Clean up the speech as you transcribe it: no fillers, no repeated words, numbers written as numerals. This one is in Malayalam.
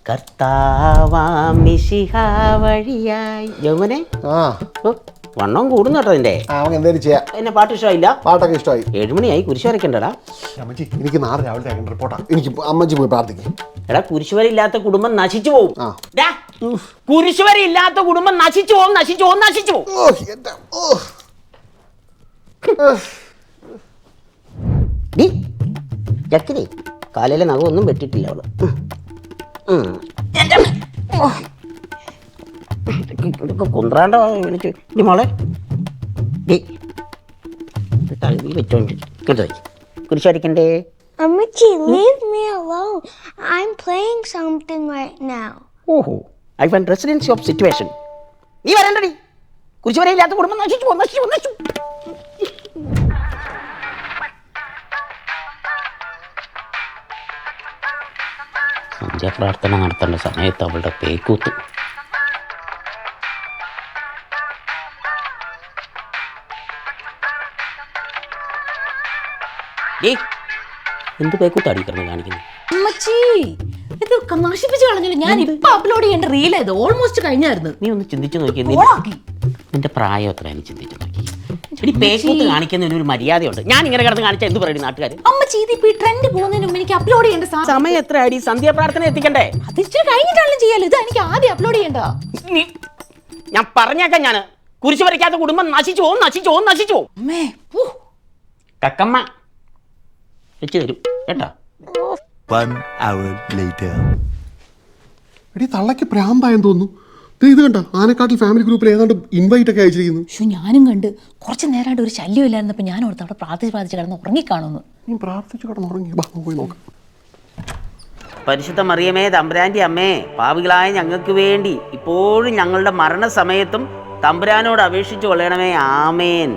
കർത്താവാം മിശിഹ വഴിയായി യൗവനെ വണ്ണം കൂടുന്നു കേട്ടോ നിന്റെ. എന്തേലും ചെയ്യാം. എന്നെ പാട്ട് ഇഷ്ടമായില്ല? പാട്ടൊക്കെ ഇഷ്ടമായി. 7 മണിയായി, കുരിശ് വരയ്ക്കണ്ടടാ. അമ്മച്ചി എനിക്ക് നാളെ രാവിലെ റിപ്പോർട്ടാ. എനിക്ക് അമ്മച്ചി പോയി പ്രാർത്ഥിക്കും. എടാ കുരിശുവര ഇല്ലാത്ത കുടുംബം നശിച്ചു പോകും. കുരിശുവര ഇല്ലാത്ത കുടുംബം നശിച്ചു പോകും, നശിച്ചു പോകും, നശിച്ചു പോകും. ചക്കിരി കാലയിലെ നഖമൊന്നും വെട്ടിട്ടില്ല അവള്. കുന്ത്രാണ്ട വിളിച്ചു മോളെ കുരിശ് വരയ്ക്കണ്ടേ? Ammachi, leave me alone. I'm playing something right now. ഓഹോ, I want residency of situation. നീ വരണ്ടടി. കുരിശ് വരയില്ലാത്ത കുടുംബം നശിച്ചു പോകും, നശിച്ചു പോകും, നശിച്ചു. സന്ധ്യാപ്രാർത്ഥന നടത്തേണ്ട സമയത്ത് അവളുടെ പേക്കൂത്ത്. എന്ത് പേക്കൂത്താടി കിടന്ന് കാണിക്കുന്നു? അമ്മച്ചി ഇത് നശിപ്പിച്ച് കളഞ്ഞില്ല. ഞാൻ ഇപ്പൊ അപ്ലോഡ് ചെയ്യേണ്ട റീൽ ഇത് ഓൾമോസ്റ്റ് കഴിഞ്ഞായിരുന്നു. നീ ഒന്ന് ചിന്തിച്ചു നോക്കിയ നിന്റെ പ്രായം എത്രയാണ് ചിന്തിച്ചു നോക്കി. പേക്കൂത്ത് കാണിക്കുന്നതിന് ഒരു മര്യാദയുണ്ട്. ഞാൻ ഇങ്ങനെ കിടന്ന് കാണിച്ചാൽ എന്ത് പറയും നാട്ടുകാർ? അമ്മച്ചി ഇതിപ്പോ ട്രെൻഡ് പോകുന്നതിന് മുമ്പ് എനിക്ക് അപ്ലോഡ് ചെയ്യേണ്ട സമയം എത്ര അടി? സന്ധ്യാപ്രാർത്ഥന എത്തിക്കണ്ടേ? അത് ഇച്ചിരി കഴിഞ്ഞിട്ടാണ് ചെയ്യാലോ. ഇത് എനിക്ക് ആദ്യം അപ്ലോഡ് ചെയ്യേണ്ടതാ. ഞാൻ പറഞ്ഞേക്കാം. ഞാൻ കുരിശ് വരയ്ക്കാത്ത കുടുംബം നശിച്ചു പോകും, നശിച്ചു പോകും, നശിച്ചു പോകും. കക്കമ്മ വെച്ച് തരും കേട്ടോ. 1 hour later. എടി തള്ളക്ക് പ്രാന്തായെന്ന് തോന്നുന്നു. ഇത് കണ്ട ആനക്കാട്ടിൽ ഫാമിലി ഗ്രൂപ്പിൽ ഏതാണ്ട് ഇൻവൈറ്റ് ഒക്കെ അയച്ചിരിക്കുന്നു. ഞാനും കണ്ട് കുറച്ച് നേരമായിട്ട് ഒരു ശല്യം ഇല്ലായിരുന്നപ്പോൾ ഞാൻ ഓർത്ത് അവിടെ പ്രാർത്ഥിച്ച് കിടന്ന് ഉറങ്ങിക്കാണുന്നു. നീ പ്രാർത്ഥിച്ചു കിടന്ന് ഉറങ്ങി. പോയി നോക്കാം. പരിശുദ്ധ മറിയമേ തമ്പുരാന്റെ അമ്മേ, പാപികളായ ഞങ്ങൾക്ക് വേണ്ടി ഇപ്പോഴും ഞങ്ങളുടെ മരണസമയത്തും തമ്പുരാനോട് അപേക്ഷിച്ചു കൊള്ളണമേ. ആമേൻ.